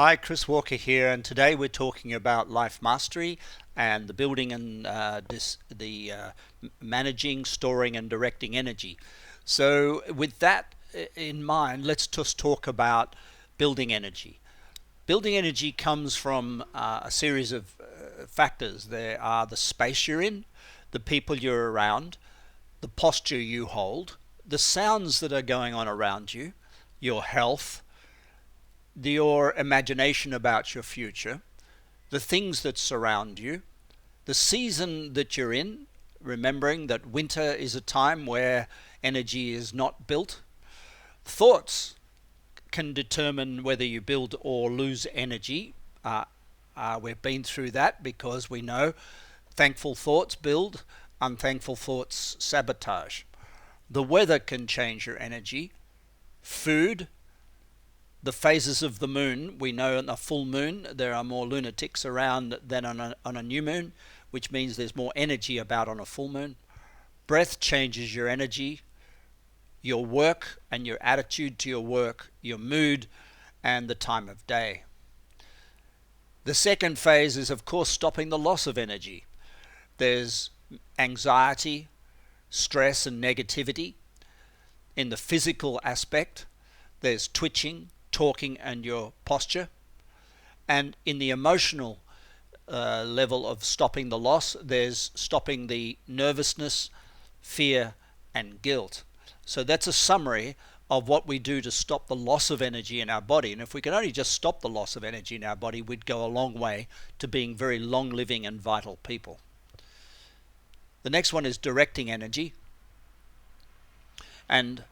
Hi, Chris Walker here, and today we're talking about life mastery and the building and managing, storing, and directing energy. So, with that in mind, let's just talk about building energy. Building energy comes from a series of factors. There are the space you're in, the people you're around, the posture you hold, the sounds that are going on around you, your health, your imagination about your future, the things that surround you, the season that you're in, remembering that winter is a time where energy is not built. Thoughts can determine whether you build or lose energy. We've been through that because we know thankful thoughts build, unthankful thoughts sabotage. The weather can change your energy. Food, the phases of the moon. We know on a full moon there are more lunatics around than on a new moon, which means there's more energy about on a full moon. Breath changes your energy, your work and your attitude to your work, your mood, and the time of day. The second phase is, of course, stopping the loss of energy. There's anxiety, stress, and negativity. In the physical aspect, there's twitching, talking, and your posture. And in the emotional level of stopping the loss, there's stopping the nervousness, fear, and guilt. So that's a summary of what we do to stop the loss of energy in our body. And if we could only just stop the loss of energy in our body, we'd go a long way to being very long-living and vital people. The next one is directing energy. And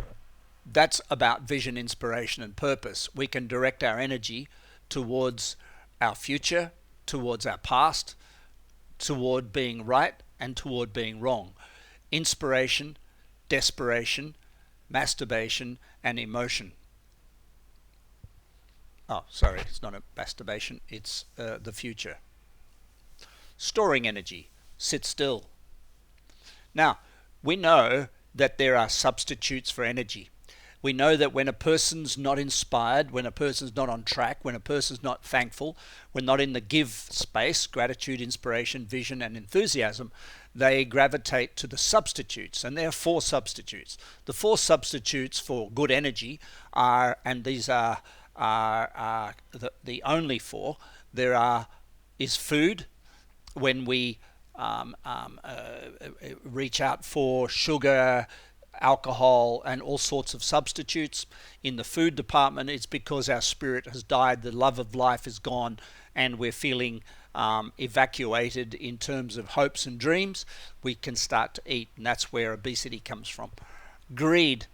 that's about vision, inspiration, and purpose. We can direct our energy towards our future, towards our past, toward being right, and toward being wrong. Inspiration, desperation, masturbation, and emotion. Oh, sorry, it's not a masturbation, it's the future. Storing energy, sit still. Now, we know that there are substitutes for energy. We know that when a person's not inspired, when a person's not on track, when a person's not thankful, when not in the give space, gratitude, inspiration, vision, and enthusiasm, they gravitate to the substitutes. And there are 4 substitutes. The 4 substitutes for good energy are, and these are the only 4, is food. When we reach out for sugar, alcohol, and all sorts of substitutes. In the food department, it's because our spirit has died, the love of life is gone, and we're feeling evacuated in terms of hopes and dreams. We can start to eat, and that's where obesity comes from. Greed.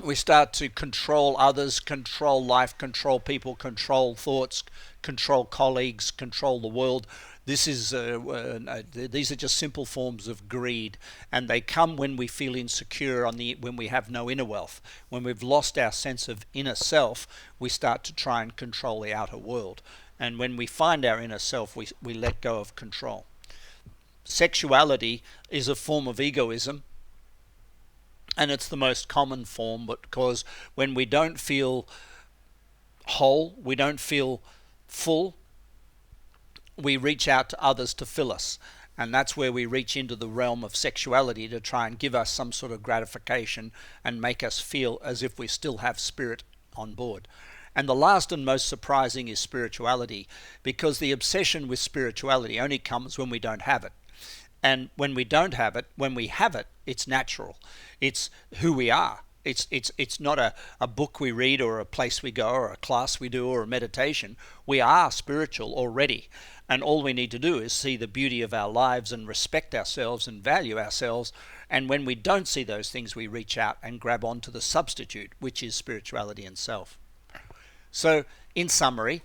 We start to control others, control life, control people, control thoughts, control colleagues, control the world. These are just simple forms of greed, and they come when we feel insecure, when we have no inner wealth. When we've lost our sense of inner self, we start to try and control the outer world. And when we find our inner self, we let go of control. Sexuality is a form of egoism, and it's the most common form, because when we don't feel whole, we don't feel full, we reach out to others to fill us. And that's where we reach into the realm of sexuality to try and give us some sort of gratification and make us feel as if we still have spirit on board. And the last and most surprising is spirituality, because the obsession with spirituality only comes when we don't have it. And when we don't have it, when we have it, it's natural. It's who we are. It's not a book we read or a place we go or a class we do or a meditation. We are spiritual already. And all we need to do is see the beauty of our lives and respect ourselves and value ourselves. And when we don't see those things, we reach out and grab onto the substitute, which is spirituality and self. So, in summary,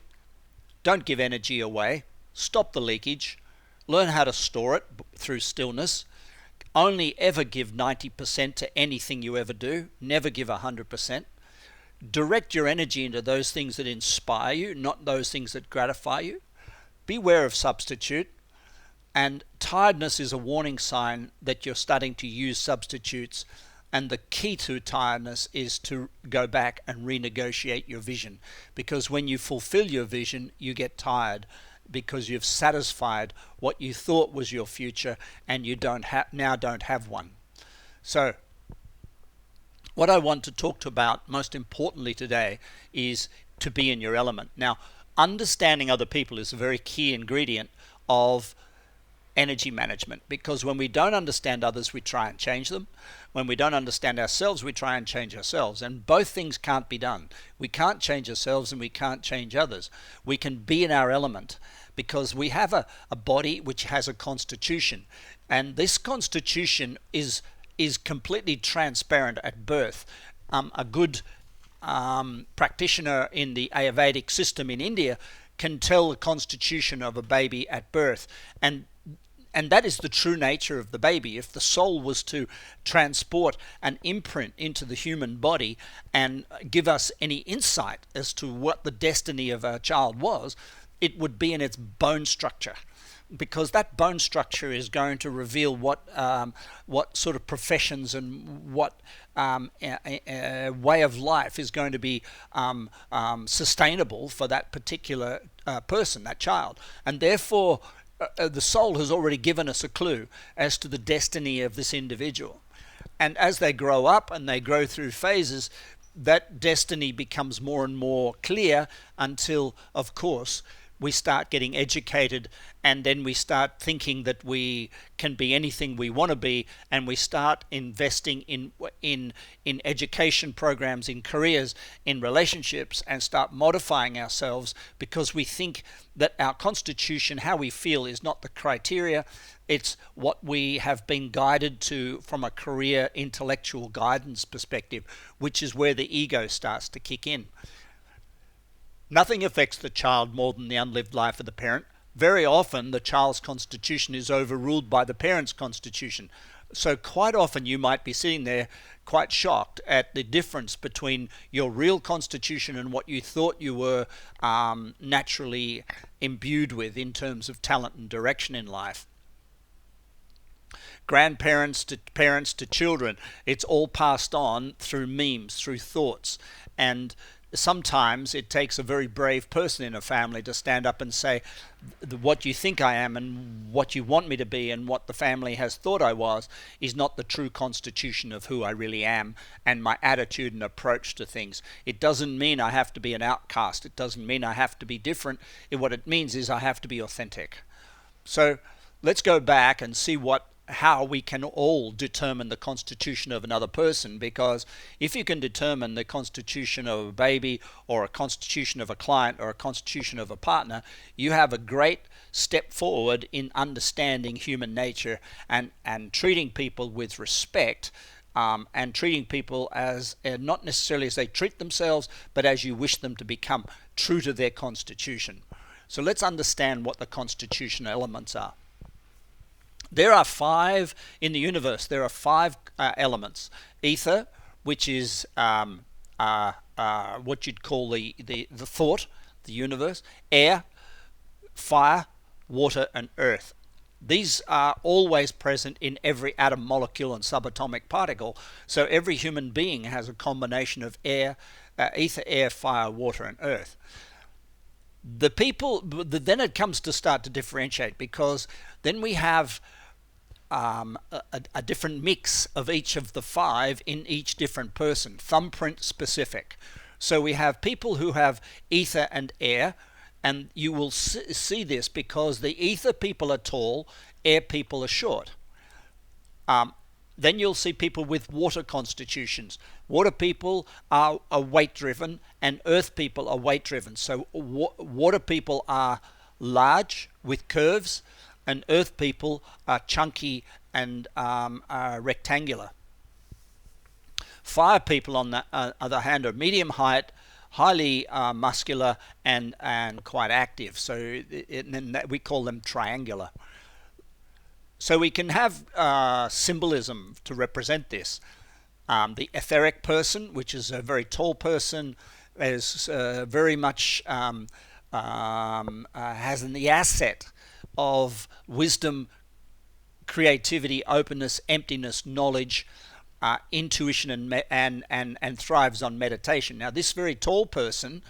don't give energy away. Stop the leakage. Learn how to store it through stillness. Only ever give 90% to anything you ever do. Never give 100%. Direct your energy into those things that inspire you, not those things that gratify you. Beware of substitute. And tiredness is a warning sign that you're starting to use substitutes And the key to tiredness is to go back and renegotiate your vision, because when you fulfill your vision, you get tired because you've satisfied what you thought was your future and you don't have one. So what I want to talk about most importantly today is to be in your element. Now, understanding other people is a very key ingredient of energy management, because when we don't understand others, we try and change them. When we don't understand ourselves, we try and change ourselves, and both things can't be done. We can't change ourselves and we can't change others. We can be in our element because we have a body which has a constitution, and this constitution is completely transparent at birth. A good practitioner in the Ayurvedic system in India can tell the constitution of a baby at birth, and that is the true nature of the baby. If the soul was to transport an imprint into the human body and give us any insight as to what the destiny of our child was, it would be in its bone structure, because that bone structure is going to reveal what sort of professions and what way of life is going to be sustainable for that particular person, that child. And therefore, the soul has already given us a clue as to the destiny of this individual. And as they grow up and they grow through phases, that destiny becomes more and more clear until, of course, we start getting educated, and then we start thinking that we can be anything we want to be, and we start investing in education programs, in careers, in relationships, and start modifying ourselves because we think that our constitution, how we feel, is not the criteria. It's what we have been guided to from a career intellectual guidance perspective, which is where the ego starts to kick in. Nothing affects the child more than the unlived life of the parent. Very often, the child's constitution is overruled by the parent's constitution. So quite often you might be sitting there quite shocked at the difference between your real constitution and what you thought you were naturally imbued with in terms of talent and direction in life. Grandparents to parents to children, it's all passed on through memes, through thoughts, and sometimes it takes a very brave person in a family to stand up and say, what you think I am and what you want me to be and what the family has thought I was is not the true constitution of who I really am and my attitude and approach to things. It doesn't mean I have to be an outcast. It doesn't mean I have to be different. What it means is I have to be authentic. So let's go back and see how we can all determine the constitution of another person, because if you can determine the constitution of a baby or a constitution of a client or a constitution of a partner, you have a great step forward in understanding human nature and treating people with respect, and treating people as not necessarily as they treat themselves, but as you wish them to become, true to their constitution. So let's understand what the constitutional elements are. There are 5 in the universe. There are 5 elements. Ether, which is what you'd call the thought, the universe. Air, fire, water, and earth. These are always present in every atom, molecule, and subatomic particle. So every human being has a combination of air, ether, air, fire, water, and earth. Then it comes to start to differentiate, because then we have a different mix of each of the 5 in each different person, thumbprint specific. So we have people who have ether and air, and you will see this because the ether people are tall, air people are short. Then you'll see people with water constitutions. Water people are weight driven and earth people are weight driven. So water people are large with curves, and earth people are chunky and are rectangular. Fire people, on the other hand, are medium height, highly muscular, and quite active. So we call them triangular. So we can have symbolism to represent this. The etheric person, which is a very tall person, is very much has the asset of wisdom, creativity, openness, emptiness, knowledge, intuition and thrives on meditation. Now, this very tall person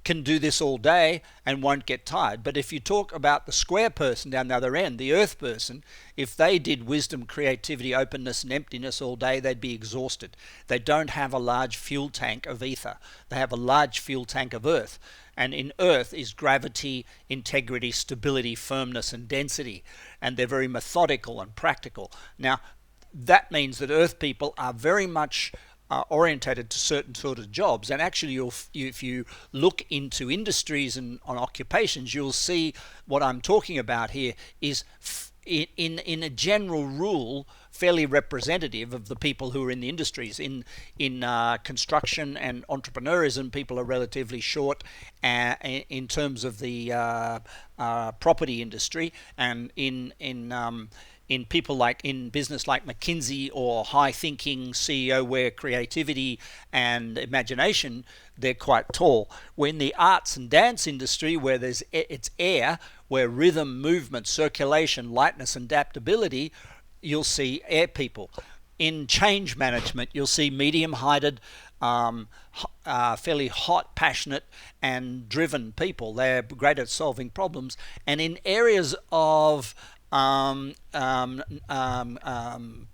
can do this all day and won't get tired. But if you talk about the square person down the other end, the earth person, if they did wisdom, creativity, openness, and emptiness all day, they'd be exhausted. They don't have a large fuel tank of ether. They have a large fuel tank of earth. And in earth is gravity, integrity, stability, firmness, and density. And they're very methodical and practical. Now, that means that earth people are very much orientated to certain sort of jobs, and actually if you look into industries and on occupations, you'll see what I'm talking about here is in a general rule fairly representative of the people who are in the industries. In construction and entrepreneurism, people are relatively short in terms of the property industry, and in people like in business like McKinsey or high thinking CEO where creativity and imagination, they're quite tall. When the arts and dance industry where it's air, where rhythm, movement, circulation, lightness, and adaptability, you'll see air people. In change management, you'll see medium-heighted, fairly hot, passionate, and driven people. They're great at solving problems. And in areas of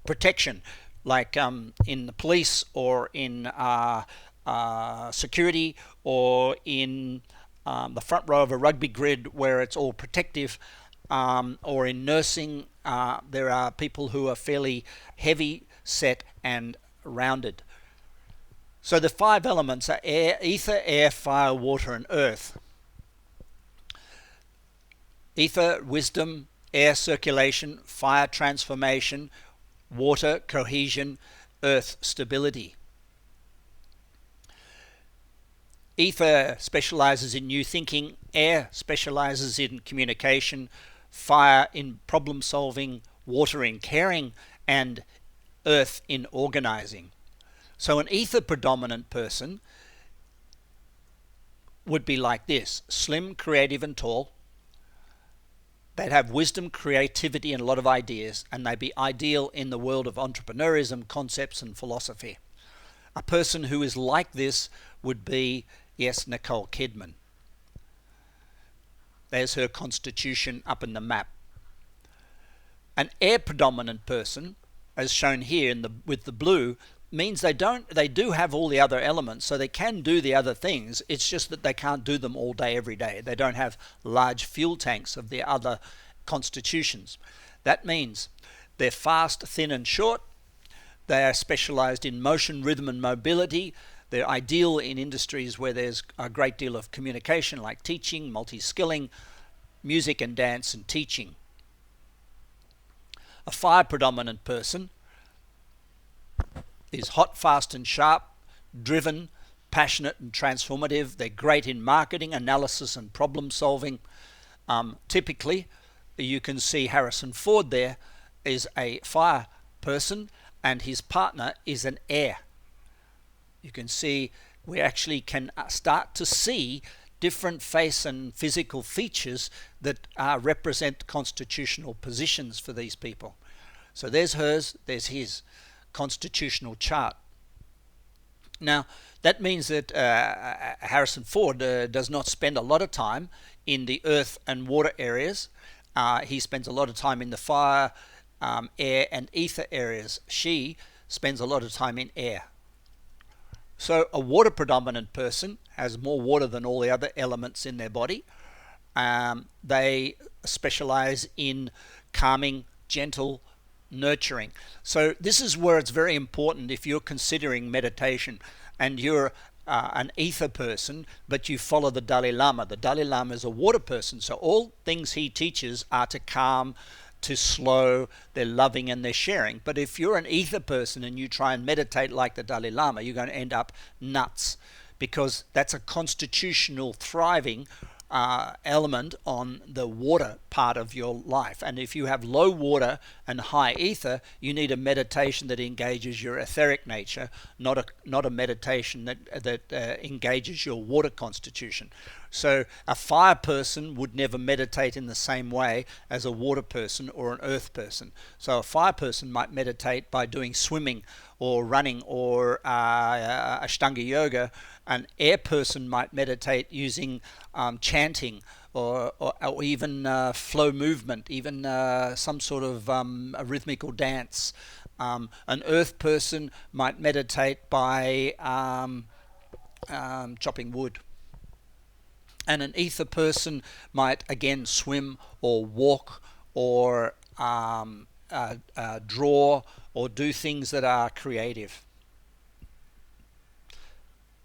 protection, like in the police or in security or in the front row of a rugby grid where it's all protective, or in nursing, there are people who are fairly heavy set and rounded. So the 5 elements are air, ether, air, fire, water, and earth. Ether, wisdom; air, circulation; fire, transformation; water, cohesion; earth, stability. Ether specializes in new thinking, air specializes in communication, fire in problem solving, water in caring, and earth in organizing. So an ether predominant person would be like this: slim, creative, and tall. They'd have wisdom, creativity, and a lot of ideas, and they'd be ideal in the world of entrepreneurism, concepts, and philosophy. A person who is like this would be, yes, Nicole Kidman. There's her constitution up in the map. An air predominant person, as shown here with the blue, means they do have all the other elements, so they can do the other things. It's just that they can't do them all day every day. They don't have large fuel tanks of the other constitutions. That means they're fast, thin, and short. They are specialized in motion, rhythm, and mobility. They're ideal in industries where there's a great deal of communication, like teaching, multi-skilling, music and dance, and teaching. A fire predominant person is hot, fast, and sharp, driven, passionate, and transformative. They're great in marketing, analysis, and problem solving. Typically, you can see Harrison Ford there is a fire person, and his partner is an air. You can see we actually can start to see different face and physical features that represent constitutional positions for these people. So there's hers, there's his constitutional chart. Now, that means that Harrison Ford does not spend a lot of time in the earth and water areas. He spends a lot of time in the fire, air, and ether areas. She spends a lot of time in air. So a water predominant person has more water than all the other elements in their body. They specialize in calming, gentle, nurturing. So this is where it's very important if you're considering meditation and you're an ether person, but you follow the Dalai Lama. The Dalai Lama is a water person, so all things he teaches are to calm, to slow, they're loving, and they're sharing. But if you're an ether person and you try and meditate like the Dalai Lama, you're going to end up nuts, because that's a constitutional thriving element on the water part of your life. And if you have low water and high ether, you need a meditation that engages your etheric nature, not a meditation that engages your water constitution. So a fire person would never meditate in the same way as a water person or an earth person. So a fire person might meditate by doing swimming or running or Ashtanga yoga. An air person might meditate using chanting or even flow movement, even some sort of a rhythmical dance. An earth person might meditate by chopping wood. And an ether person might again swim or walk or draw or do things that are creative.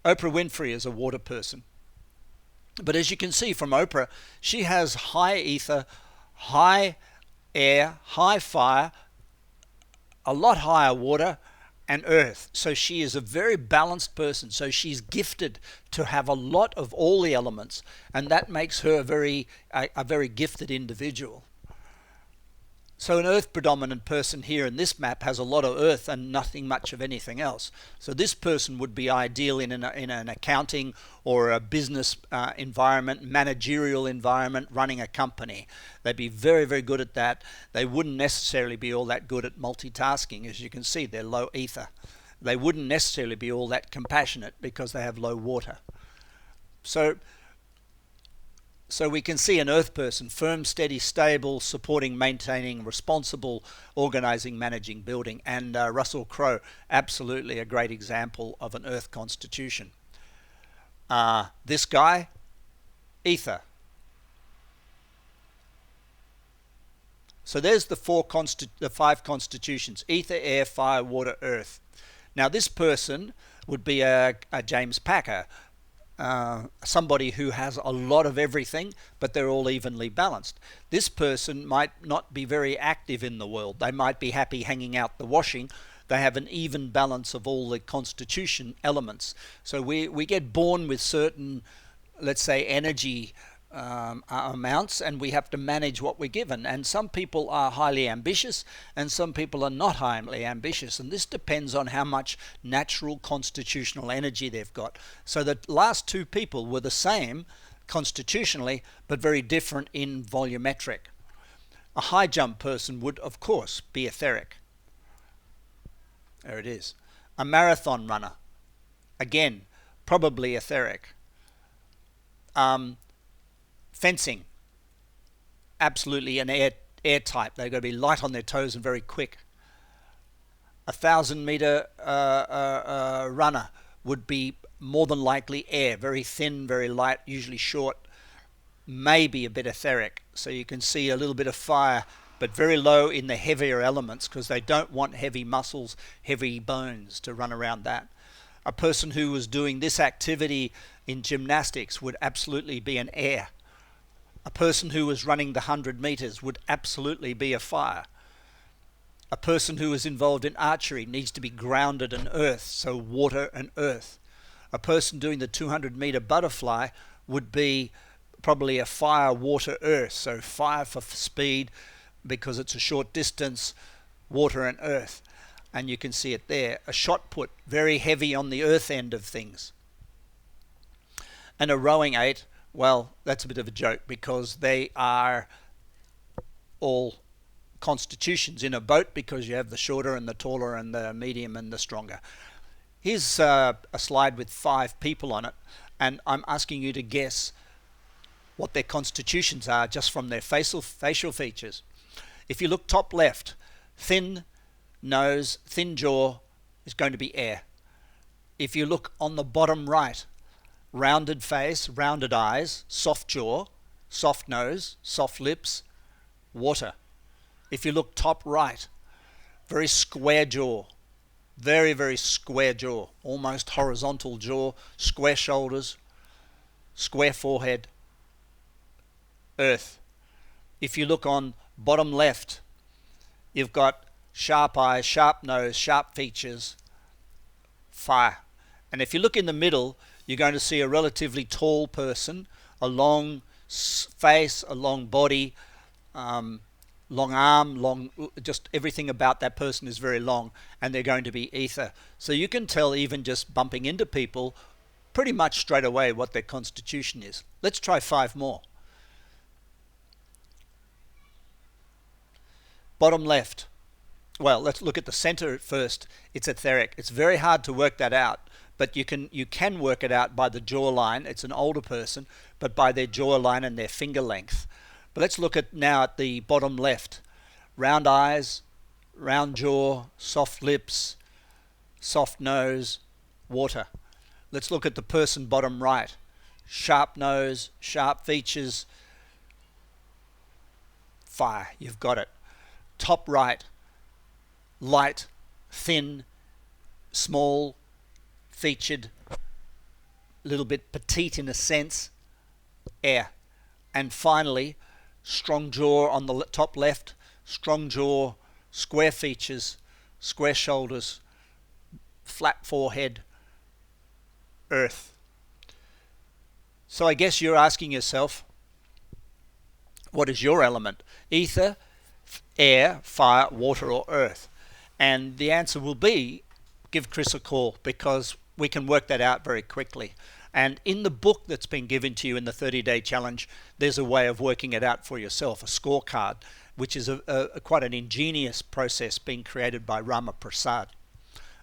Oprah Winfrey is a water person. But as you can see from Oprah, she has high ether, high air, high fire, a lot higher water, and earth. So she is a very balanced person. So she's gifted to have a lot of all the elements, and that makes her a very gifted individual. So an earth predominant person here in this map has a lot of earth and nothing much of anything else. So this person would be ideal in an accounting or a business environment, managerial environment, running a company. They'd be very, very good at that. They wouldn't necessarily be all that good at multitasking. As you can see, they're low ether. They wouldn't necessarily be all that compassionate because they have low water. So we can see an earth person, firm, steady, stable, supporting, maintaining, responsible, organizing, managing, building. And Russell Crowe, absolutely a great example of an earth constitution. This guy, ether. So there's the five constitutions: ether, air, fire, water, earth. Now this person would be a James Packer. Somebody who has a lot of everything, but they're all evenly balanced. This person might not be very active in the world. They might be happy hanging out the washing. They have an even balance of all the constitution elements. So we get born with certain, let's say, energy amounts, and we have to manage what we're given. And some people are highly ambitious and some people are not highly ambitious, and this depends on how much natural constitutional energy they've got. So the last two people were the same constitutionally but very different in volumetric. A high jump person would of course be etheric. There it is. A marathon runner, again, probably etheric. Fencing, absolutely an air type. They've got to be light on their toes and very quick. 1,000-meter runner would be more than likely air, very thin, very light, usually short, maybe a bit etheric. So you can see a little bit of fire, but very low in the heavier elements because they don't want heavy muscles, heavy bones to run around that. A person who was doing this activity in gymnastics would absolutely be an air. A person who was running the 100 meters would absolutely be a fire. A person who is involved in archery needs to be grounded in earth, so water and earth. A person doing the 200-meter butterfly would be probably a fire, water, earth, so fire for speed because it's a short distance, water and earth. And you can see it there. A shot put, very heavy on the earth end of things. And a rowing 8, well, that's a bit of a joke because they are all constitutions in a boat because you have the shorter and the taller and the medium and the stronger. Here's a slide with 5 people on it, and I'm asking you to guess what their constitutions are just from their facial features. If you look top left, thin nose, thin jaw is going to be air. If you look on the bottom right, rounded face, rounded eyes, soft jaw, soft nose, soft lips, water. If you look top right, very square jaw, very, very square jaw, almost horizontal jaw, square shoulders, square forehead, earth. If you look on bottom left, you've got sharp eyes, sharp nose, sharp features, fire. And if you look in the middle, you're going to see a relatively tall person, a long, face, a long body, long arm, long, just everything about that person is very long, and they're going to be ether. So you can tell even just bumping into people pretty much straight away what their constitution is. Let's try 5 more. Bottom left. Well, let's look at the center first. It's etheric. It's very hard to work that out, but you can work it out by the jawline. It's an older person, but by their jawline and their finger length. But let's look at now at the bottom left. Round eyes, round jaw, soft lips, soft nose, water. Let's look at the person bottom right. Sharp nose, sharp features, fire. You've got it. Top right. Light, thin, small, featured, a little bit petite in a sense, air. And finally, strong jaw on the top left, strong jaw, square features, square shoulders, flat forehead, earth. So I guess you're asking yourself, what is your element? Ether, air, fire, water, or earth? And the answer will be, give Chris a call, because we can work that out very quickly. And in the book that's been given to you in the 30-day challenge, there's a way of working it out for yourself, a scorecard, which is quite an ingenious process being created by Rama Prasad,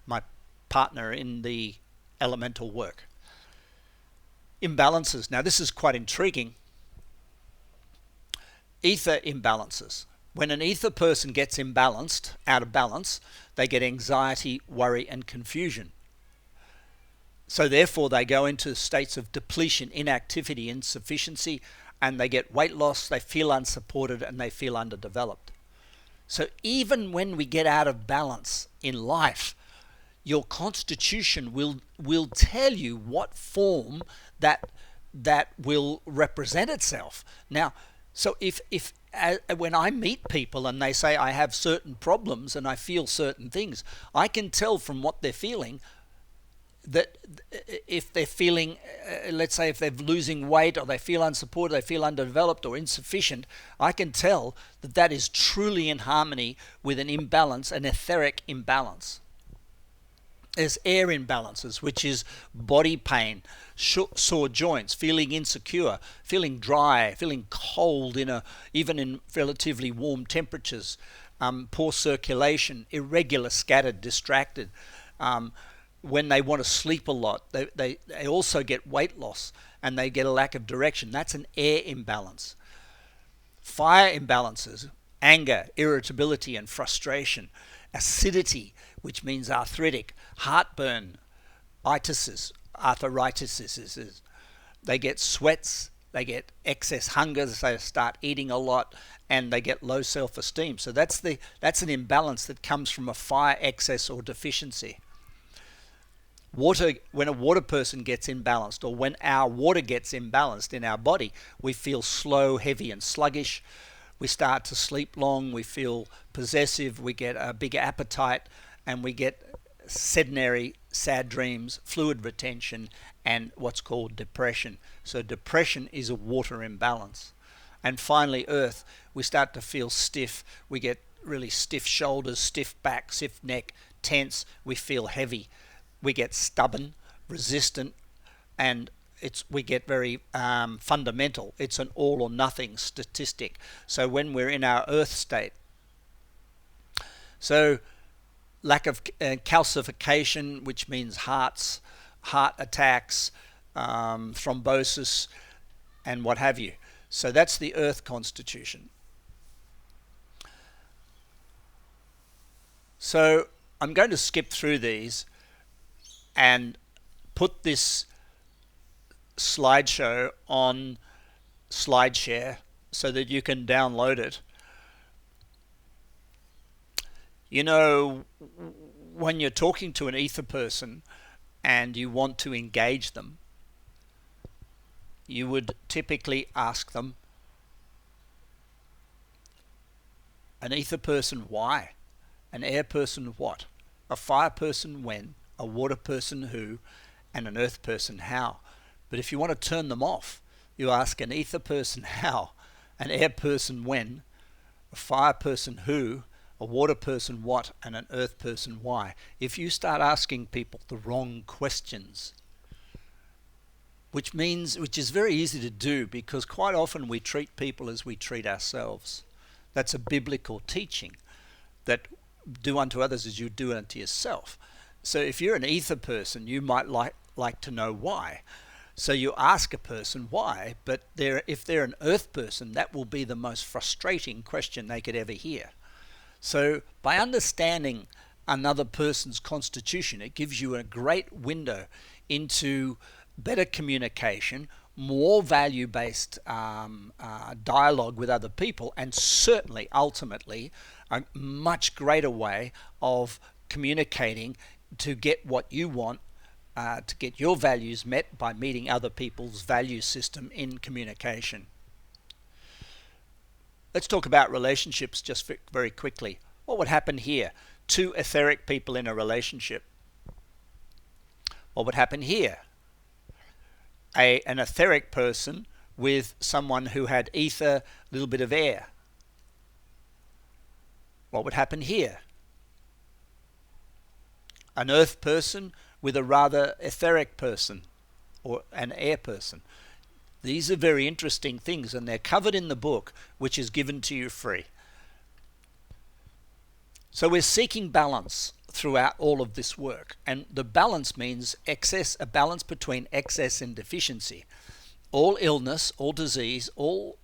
my partner in the elemental work. Imbalances. Now this is quite intriguing. Ether imbalances. When an ether person gets imbalanced, out of balance, they get anxiety, worry, and confusion. So therefore they go into states of depletion, inactivity, insufficiency, and they get weight loss, they feel unsupported, and they feel underdeveloped. So even when we get out of balance in life, your constitution will tell you what form that will represent itself. Now, so if when I meet people and they say I have certain problems and I feel certain things, I can tell from what they're feeling that if they're feeling, let's say if they're losing weight or they feel unsupported, they feel underdeveloped or insufficient, I can tell that that is truly in harmony with an imbalance, an etheric imbalance. There's air imbalances, which is body pain, sore joints, feeling insecure, feeling dry, feeling cold even in relatively warm temperatures, poor circulation, irregular, scattered, distracted. When they want to sleep a lot, they also get weight loss and they get a lack of direction. That's an air imbalance. Fire imbalances, anger, irritability and frustration, acidity, which means arthritic, heartburn, arthritis. They get sweats, they get excess hunger, so they start eating a lot, and they get low self-esteem. So that's an imbalance that comes from a fire excess or deficiency. Water, when a water person gets imbalanced, or when our water gets imbalanced in our body, we feel slow, heavy and sluggish. We start to sleep long, we feel possessive, we get a bigger appetite, and we get sedentary, sad dreams, fluid retention, and what's called depression. So depression is a water imbalance. And finally, earth, we start to feel stiff. We get really stiff shoulders, stiff back, stiff neck, tense. We feel heavy. We get stubborn, resistant, and we get very fundamental. It's an all or nothing statistic. So when we're in our earth state, so lack of calcification, which means heart attacks, thrombosis, and what have you. So that's the earth constitution. So I'm going to skip through these and put this slideshow on SlideShare so that you can download it. You know, when you're talking to an ether person and you want to engage them, you would typically ask them, an ether person why, an air person what, a fire person when, a water person who, and an earth person how. But if you want to turn them off, You ask an ether person how, an air person when, a fire person who, a water person what, and an earth person why. If you start asking people the wrong questions, which is very easy to do, because quite often we treat people as we treat ourselves. That's a biblical teaching, that do unto others as you do unto yourself. So if you're an ether person, you might like to know why. So you ask a person why, but if they're an earth person, that will be the most frustrating question they could ever hear. So by understanding another person's constitution, it gives you a great window into better communication, more value-based dialogue with other people, and certainly, ultimately, a much greater way of communicating to get what you want, to get your values met by meeting other people's value system in communication. Let's talk about relationships just very quickly. What would happen here? Two etheric people in a relationship. What would happen here? An etheric person with someone who had ether, a little bit of air. What would happen here? An earth person with a rather etheric person, or an air person. These are very interesting things, and they're covered in the book, which is given to you free. So we're seeking balance throughout all of this work, and the balance means a balance between excess and deficiency. All illness, all disease, all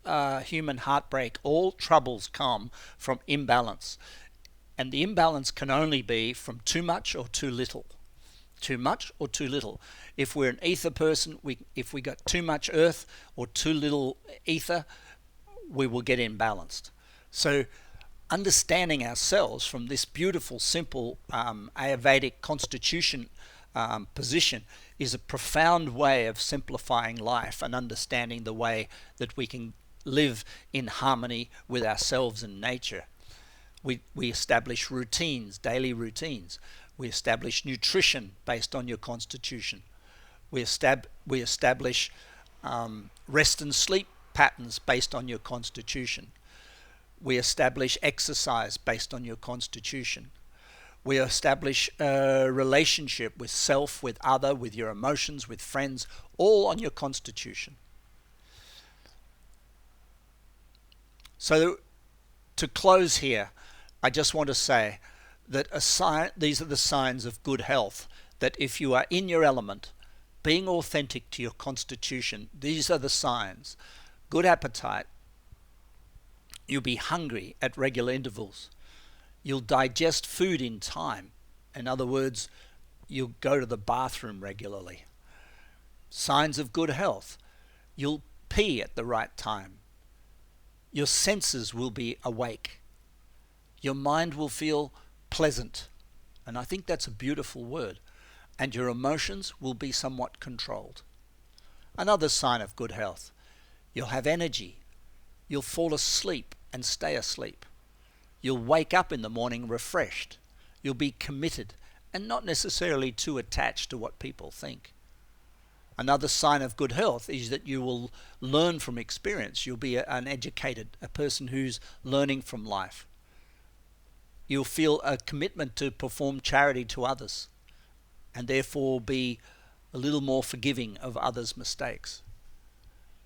human heartbreak, all troubles come from imbalance, and the imbalance can only be from too much or too little. Too much or too little. If we're an ether person, if we got too much earth or too little ether, we will get imbalanced. So understanding ourselves from this beautiful, simple Ayurvedic constitution position is a profound way of simplifying life and understanding the way that we can live in harmony with ourselves and nature. We establish routines, daily routines. We establish nutrition based on your constitution. We establish rest and sleep patterns based on your constitution. We establish exercise based on your constitution. We establish a relationship with self, with other, with your emotions, with friends, all on your constitution. So to close here, I just want to say that these are the signs of good health, that if you are in your element, being authentic to your constitution, these are the signs. Good appetite. You'll be hungry at regular intervals. You'll digest food in time. In other words, you'll go to the bathroom regularly. Signs of good health. You'll pee at the right time. Your senses will be awake. Your mind will feel pleasant, and I think that's a beautiful word, and your emotions will be somewhat controlled. Another sign of good health, you'll have energy, you'll fall asleep and stay asleep, you'll wake up in the morning refreshed, you'll be committed and not necessarily too attached to what people think. Another sign of good health is that you will learn from experience. You'll be an educated, a person who's learning from life. You'll feel a commitment to perform charity to others, and therefore be a little more forgiving of others' mistakes.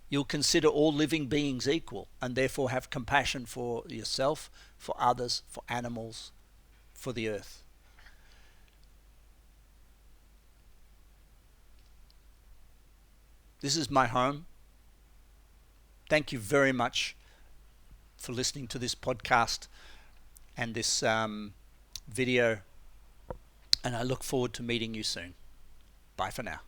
You'll consider all living beings equal, and therefore have compassion for yourself, for others, for animals, for the earth. This is my home. Thank you very much for listening to this podcast and this video, and I look forward to meeting you soon. Bye for now.